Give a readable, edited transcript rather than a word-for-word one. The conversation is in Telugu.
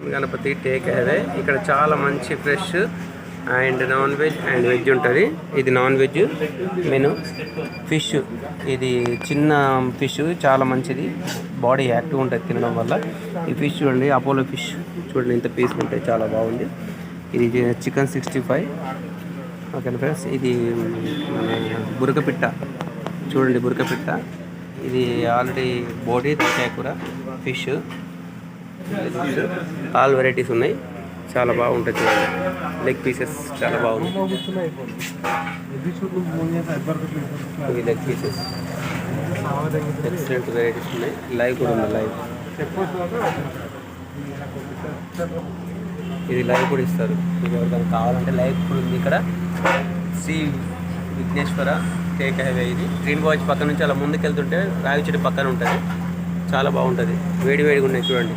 Ganapati take away. ఇక్కడ చాలా మంచి fresh and non veg and veg ఉంటుంది. ఇది నాన్ వెజ్ మెను. ఫిష్, ఇది చిన్న ఫిష్, చాలా మంచిది, బాడీ యాక్టివ్ ఉంటుంది తినడం వల్ల. ఈ ఫిష్ చూడండి, అపోలో ఫిష్ చూడండి, ఇంత పీసులు ఉంటాయి, చాలా బాగుంది. ఇది చికెన్ 65. ఓకే ఫ్రెండ్స్, ఇది బురకపిట్ట చూడండి, బురకపిట్ట. ఇది ఆల్రెడీ బోడీ తలకాయ కూర ఫిష్. ఆల్ వెరైటీస్ ఉన్నాయి, చాలా బాగుంటుంది చూడండి. లెగ్ పీసెస్ చాలా బాగుంది. ఇవి లెగ్ పీసెస్, ఎక్సలెంట్ వెరైటీస్ ఉన్నాయి. లైవ్ కూడా ఉంది, లైవ్. ఇది లైవ్ కూడా ఇస్తారు, మీకు ఎవరికైనా కావాలంటే లైవ్ కూడా ఉంది. ఇక్కడ శ్రీ విఘ్నేశ్వర టేక్ హైవే. ఇది గ్రీన్ వాచ్ పక్కన నుంచి అలా ముందుకు వెళ్తుంటే రావి చెట్టు పక్కన ఉంటుంది, చాలా బాగుంటుంది. వేడి వేడిగా ఉన్నాయి చూడండి.